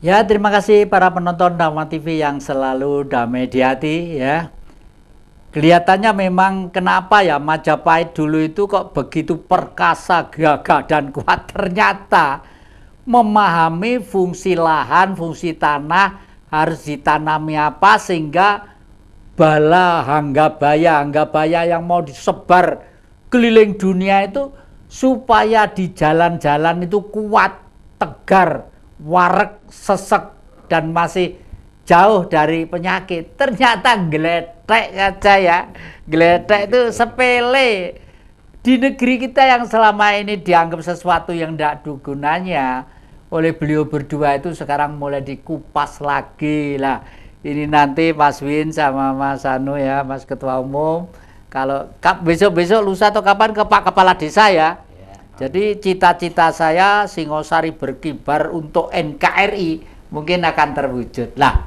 Ya, terima kasih para penonton Dharma TV yang selalu damai di hati ya. Kelihatannya memang kenapa ya Majapahit dulu itu kok begitu perkasa, gagah dan kuat. Ternyata memahami fungsi lahan, fungsi tanah, harus ditanami apa sehingga bala hanggabaya yang mau disebar keliling dunia itu supaya di jalan-jalan itu kuat, tegar, wareg, sesek dan masih jauh dari penyakit. Ternyata geletek saja ya. Geletek itu sepele. Di negeri kita yang selama ini dianggap sesuatu yang tidak ada gunanya, oleh beliau berdua itu sekarang mulai dikupas lagi lah. Ini nanti Mas Win sama Mas Anu ya, Mas Ketua Umum, kalau besok-besok lusa atau kapan ke Pak Kepala Desa ya. Jadi cita-cita saya Singosari berkibar untuk NKRI mungkin akan terwujud. Lah,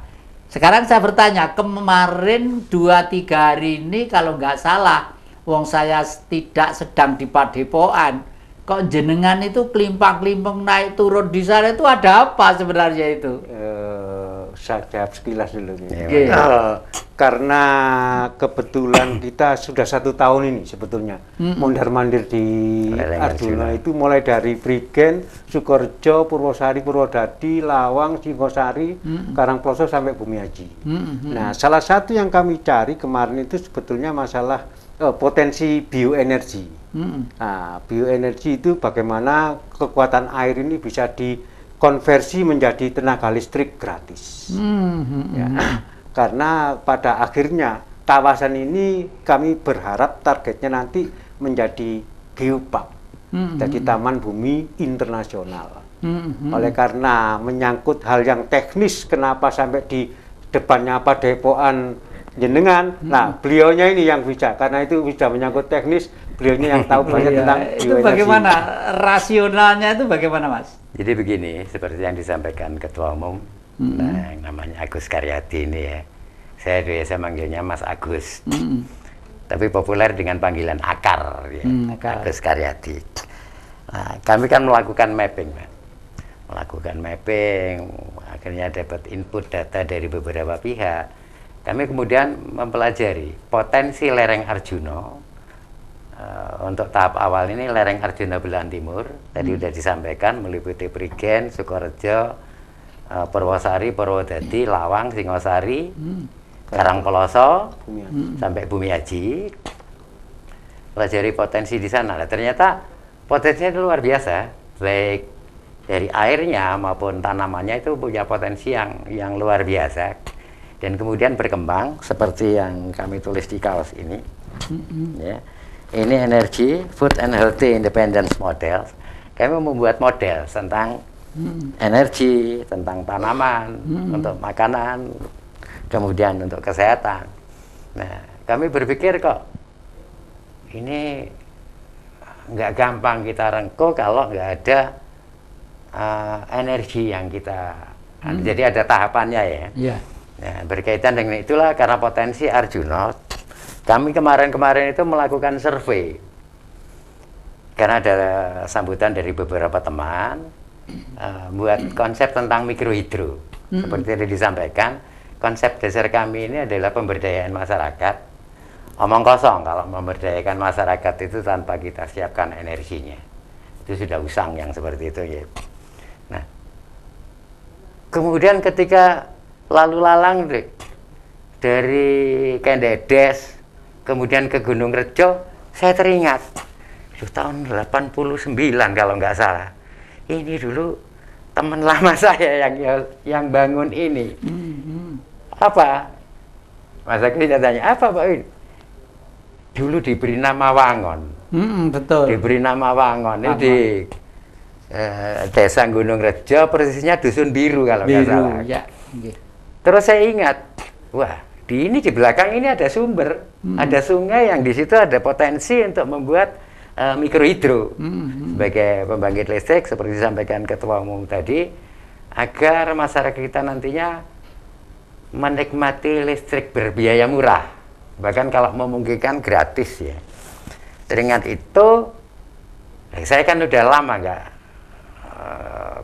sekarang saya bertanya, kemarin 2-3 hari ini kalau nggak salah, wong saya tidak sedang di Padepokan, kok jenengan itu kelimpang-kelimpang naik turun di sana itu ada apa sebenarnya itu? Saya jawab sekilas dulu. Okay. Karena kebetulan kita sudah 1 tahun ini sebetulnya mondar-mandir di Arjuna itu mulai dari Prigen, Sukorejo, Purwosari, Purwodadi, Lawang, Singosari, Karangploso sampai Bumiaji. Nah, salah satu yang kami cari kemarin itu sebetulnya masalah potensi bioenergi. Nah, bioenergi itu bagaimana kekuatan air ini bisa dikonversi menjadi tenaga listrik gratis. Ya. Karena pada akhirnya kawasan ini kami berharap targetnya nanti menjadi geopark, jadi taman bumi internasional. Oleh karena menyangkut hal yang teknis, kenapa sampai di depannya Padepokan jenengan, nah beliaunya ini yang bisa, karena itu sudah menyangkut teknis, beliaunya yang tahu banyak tentang itu bioenergi. bagaimana rasionalnya itu bagaimana Mas? Jadi begini, seperti yang disampaikan Ketua Umum, nah, yang namanya Agus Karyadi ini ya, saya biasa manggilnya Mas Agus, tapi populer dengan panggilan Akar, ya. Agus Karyadi. Nah, kami kan melakukan mapping, akhirnya dapat input data dari beberapa pihak. Kami kemudian mempelajari potensi lereng Arjuna. Untuk tahap awal ini lereng Arjuna belahan timur tadi sudah disampaikan, meliputi Prigen, Sukorejo, Purwosari, Purwodadi, Lawang, Singosari, Karangploso sampai Bumiaji. Pelajari potensi di sana. Nah, ternyata potensinya itu luar biasa, baik dari airnya maupun tanamannya itu punya potensi yang luar biasa, dan kemudian berkembang seperti yang kami tulis di kaos ini. Ya. Ini energi food and healthy independence model. Kami membuat model tentang energi, tentang tanaman, untuk makanan, kemudian untuk kesehatan. Nah, kami berpikir kok ini nggak gampang kita rengkuh kalau nggak ada energi yang kita, jadi ada tahapannya ya. Nah, berkaitan dengan itulah karena potensi Arjuna. Kami kemarin itu melakukan survei karena ada sambutan dari beberapa teman, buat konsep tentang mikrohidro. Seperti yang disampaikan, konsep dasar kami ini adalah pemberdayaan masyarakat. Omong kosong kalau memberdayakan masyarakat itu tanpa kita siapkan energinya, itu sudah usang yang seperti itu ya. Nah, kemudian ketika lalu lalang dari Kendedes kemudian ke Gunung Rejo, saya teringat itu tahun 89 kalau nggak salah. Ini dulu teman lama saya yang bangun ini. Apa? Mas Agus tanya, apa Pak Win? Dulu diberi nama Wangon. Betul. Diberi nama Wangon. Ini di Desa Gunung Rejo, persisnya Dusun Biru kalau nggak salah. Ya. Terus saya ingat, wah, di belakang ini ada sumber, ada sungai yang di situ ada potensi untuk membuat mikrohidro sebagai pembangkit listrik seperti disampaikan Ketua Umum tadi, agar masyarakat kita nantinya menikmati listrik berbiaya murah, bahkan kalau memungkinkan gratis ya. Teringat itu, saya kan udah lama nggak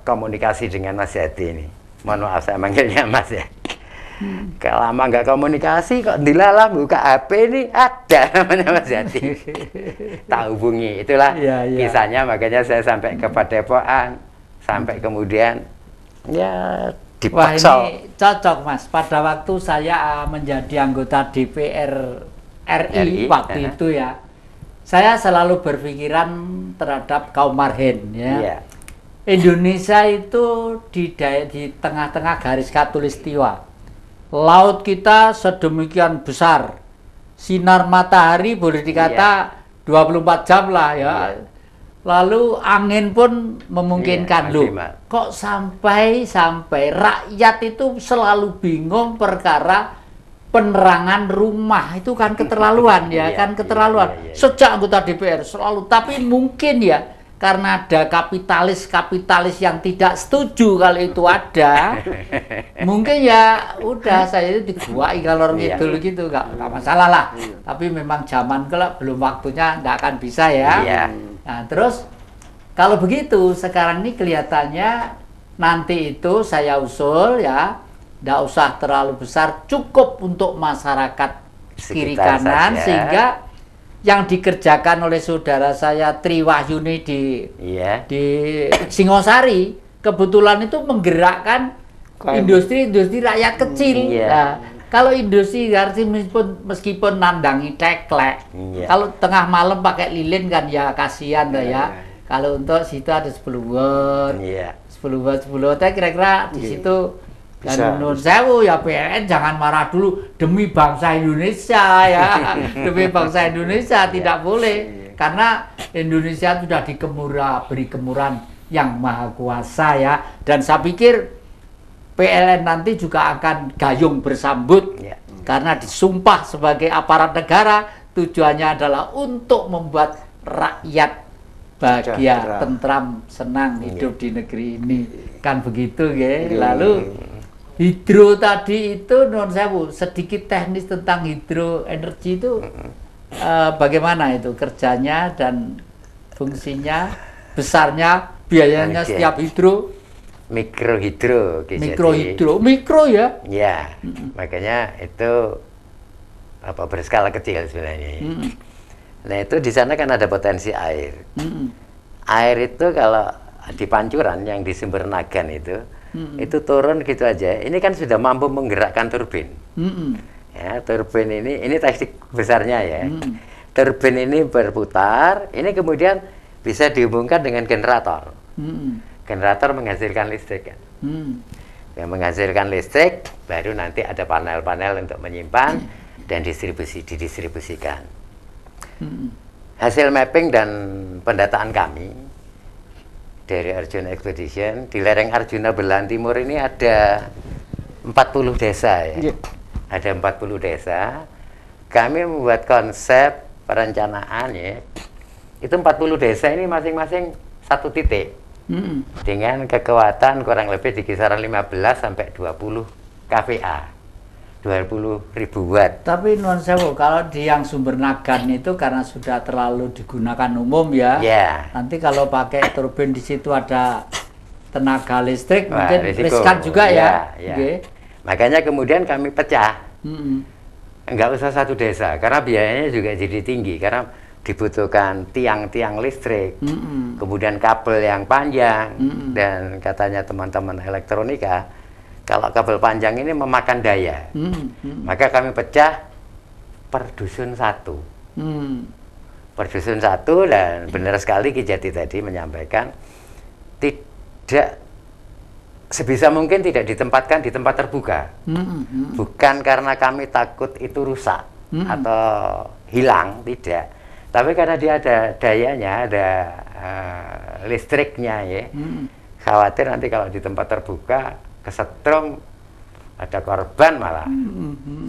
komunikasi dengan Mas Yadi ini. mohon maaf saya manggilnya Mas ya. Kalau lama nggak komunikasi kok dilalah buka HP ini ada namanya Mas Yati. Tak hubungi, itulah kisahnya, makanya saya sampai ke Padepokan, sampai kemudian ya dipaksa. Wah, ini cocok Mas. Pada waktu saya menjadi anggota DPR RI waktu itu ya, saya selalu berpikiran terhadap kaum marhen ya. Indonesia itu di tengah-tengah garis khatulistiwa. Laut kita sedemikian besar, sinar matahari boleh dikata 24 jam lah ya. Lalu angin pun memungkinkan loh. Kok sampai rakyat itu selalu bingung perkara penerangan rumah, itu kan keterlaluan ya, kan keterlaluan. Sejak anggota DPR selalu, tapi mungkin ya karena ada kapitalis yang tidak setuju kalau itu ada, mungkin ya udah saya itu dibuai kalau gitu nggak masalah lah. Tapi memang zaman kelak belum waktunya, nggak akan bisa ya. Nah terus kalau begitu sekarang ini kelihatannya nanti itu saya usul ya, nggak usah terlalu besar, cukup untuk masyarakat kiri kanan saja. Sehingga yang dikerjakan oleh saudara saya Tri Wahyuni di Singosari kebetulan itu menggerakkan industri rakyat kecil. Nah, kalau industri meskipun nandangi teklek, kalau tengah malam pakai lilin kan ya kasihan ya. Kalau untuk situ ada 10 watt, 10 watt kira-kira di situ. Dan menurut saya ya PLN jangan marah dulu, demi bangsa Indonesia ya, demi bangsa Indonesia tidak boleh, karena Indonesia sudah beri kemuran yang maha kuasa ya, dan saya pikir PLN nanti juga akan gayung bersambut karena disumpah sebagai aparat negara, tujuannya adalah untuk membuat rakyat bahagia, tentram, senang hidup di negeri ini, kan begitu ya. Lalu hidro tadi itu non sewu, sedikit teknis tentang hidroenergi itu bagaimana itu kerjanya dan fungsinya, besarnya, biayanya setiap hidro. Mikrohidro ya? Ya, makanya itu berskala kecil sebenarnya. Nah itu di sana kan ada potensi air. Air itu kalau di Pancuran yang di Sumber Nagan itu turun gitu aja. Ini kan sudah mampu menggerakkan turbin. Ya, turbin ini teknik besarnya ya. Turbin ini berputar, ini kemudian bisa dihubungkan dengan generator. Generator menghasilkan listrik kan. Yang menghasilkan listrik, baru nanti ada panel-panel untuk menyimpan dan didistribusikan. Hasil mapping dan pendataan kami dari Arjuna Expedition, di lereng Arjuna Belahan Timur ini ada 40 desa ya. Ada 40 desa. Kami membuat konsep perencanaan ya. Itu 40 desa ini masing-masing satu titik. Dengan kekuatan kurang lebih di kisaran 15 sampai 20 kVA. 20.000 watt. Tapi non sewu, kalau di yang Sumber Nagan itu karena sudah terlalu digunakan umum ya. Nanti kalau pakai turbin di situ ada tenaga listrik, mungkin riskan juga ya. Makanya kemudian kami pecah. Enggak usah satu desa, karena biayanya juga jadi tinggi, karena dibutuhkan tiang-tiang listrik, kemudian kabel yang panjang, dan katanya teman-teman elektronika, kalau kabel panjang ini memakan daya, maka kami pecah per dusun satu. Per dusun satu, dan benar sekali Ki Jati tadi menyampaikan, tidak sebisa mungkin tidak ditempatkan di tempat terbuka. Bukan karena kami takut itu rusak atau hilang, tidak. Tapi karena dia ada dayanya, ada listriknya ya. Khawatir nanti kalau di tempat terbuka kesetrum ada korban malah.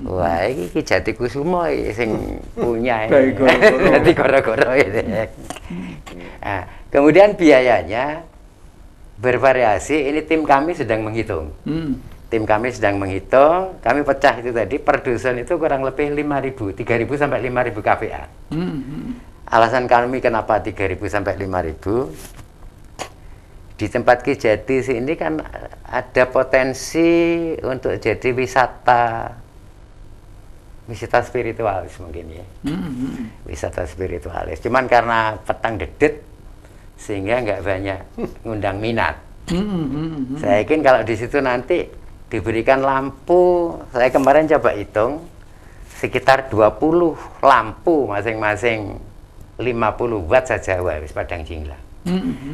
Wah, ini Ki Jati Kusumo sing punya ini. Nanti goro-goro ini. Nah, kemudian biayanya bervariasi. Ini tim kami sedang menghitung. Tim kami sedang menghitung. Kami pecah itu tadi per dusun itu kurang lebih 5.000, 3.000 sampai 5.000 kVA. Alasan kami kenapa 3.000 sampai 5.000? di tempat Ki Jati sini kan ada potensi untuk jadi wisata spiritualis mungkin ya. Wisata spiritualis. Cuman karena petang dedet sehingga nggak banyak ngundang minat. Saya yakin kalau di situ nanti diberikan lampu, saya kemarin coba hitung sekitar 20 lampu masing-masing 50 watt saja wis padang jinglang.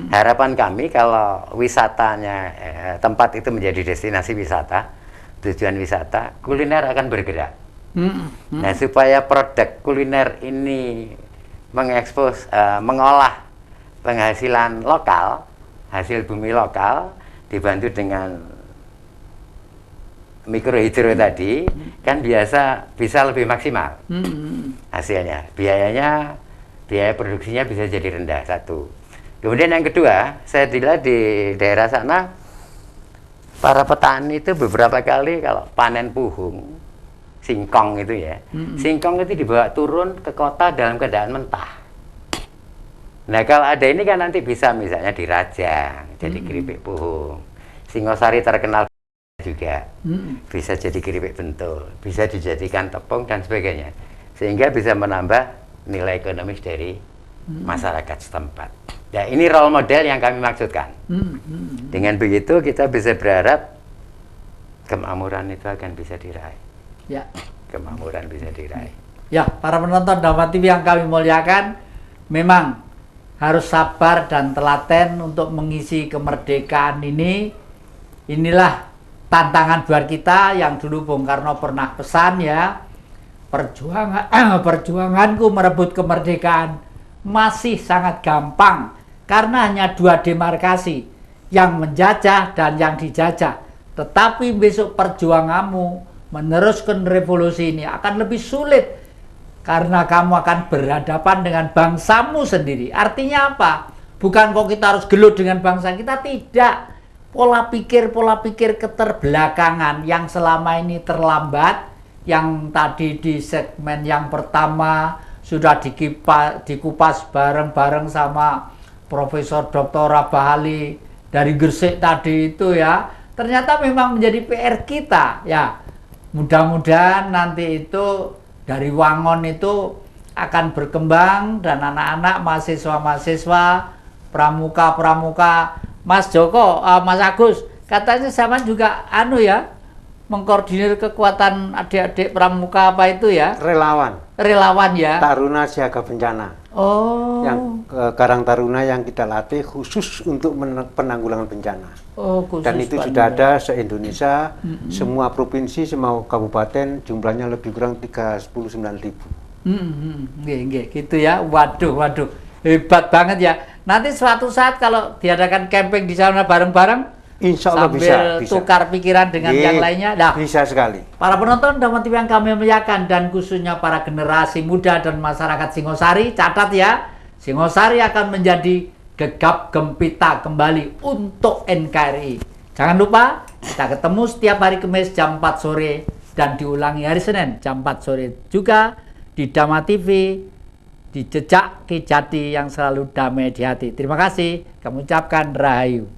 Harapan kami kalau wisatanya tempat itu menjadi destinasi wisata, tujuan wisata, kuliner akan bergerak. Nah, supaya produk kuliner ini mengolah penghasilan lokal, hasil bumi lokal, dibantu dengan mikrohidro tadi, kan bisa lebih maksimal hasilnya. Biaya produksinya bisa jadi rendah, satu. Kemudian yang kedua, saya dilihat di daerah sana, para petani itu beberapa kali kalau panen puhung, singkong itu ya, singkong itu dibawa turun ke kota dalam keadaan mentah. Nah, kalau ada ini kan nanti bisa misalnya dirajang, jadi keripik puhung. Singosari terkenal juga, bisa jadi keripik bentul, bisa dijadikan tepung dan sebagainya. Sehingga bisa menambah nilai ekonomis dari masyarakat setempat. Ya, ini role model yang kami maksudkan. Dengan begitu kita bisa berharap kemakmuran itu akan bisa diraih. Ya. Kemakmuran bisa diraih. Ya, para penonton Dharma TV yang kami muliakan, memang harus sabar dan telaten untuk mengisi kemerdekaan ini. Inilah tantangan buat kita yang dulu Bung Karno pernah pesan ya. Perjuanganku merebut kemerdekaan masih sangat gampang karena hanya 2 demarkasi, yang menjajah dan yang dijajah. Tetapi besok perjuanganmu meneruskan revolusi ini akan lebih sulit karena kamu akan berhadapan dengan bangsamu sendiri. Artinya apa? Bukan kok kita harus gelut dengan bangsa kita, tidak. Pola pikir keterbelakangan yang selama ini terlambat, yang tadi di segmen yang pertama sudah dikupas bareng-bareng sama Profesor Dr. Rabahali dari Gresik tadi itu ya, ternyata memang menjadi PR kita ya. Mudah-mudahan nanti itu dari Wangon itu akan berkembang dan anak-anak mahasiswa-mahasiswa, pramuka-pramuka. Mas Joko, Mas Agus, katanya sama juga mengkoordinir kekuatan adik-adik pramuka apa itu ya? Relawan ya. Taruna Siaga Bencana. Oh. Yang Karang Taruna yang kita latih khusus untuk penanggulangan bencana. Oh, khusus. Dan itu sudah ada se-Indonesia, semua provinsi, semua kabupaten, jumlahnya lebih kurang 39.000. Gitu ya. Waduh, hebat banget ya. Nanti suatu saat kalau diadakan camping di sana bareng-bareng, insya Allah sambil bisa tukar pikiran dengan yang lainnya. Nah, bisa sekali. Para penonton Dharma TV yang kami muliakan dan khususnya para generasi muda dan masyarakat Singosari, catat ya, Singosari akan menjadi gegap gempita kembali untuk NKRI. Jangan lupa kita ketemu setiap hari Kamis jam 4 sore dan diulangi hari Senin jam 4 sore juga di Dharma TV, di jejak Ki Jati yang selalu damai di hati. Terima kasih, kami ucapkan rahayu.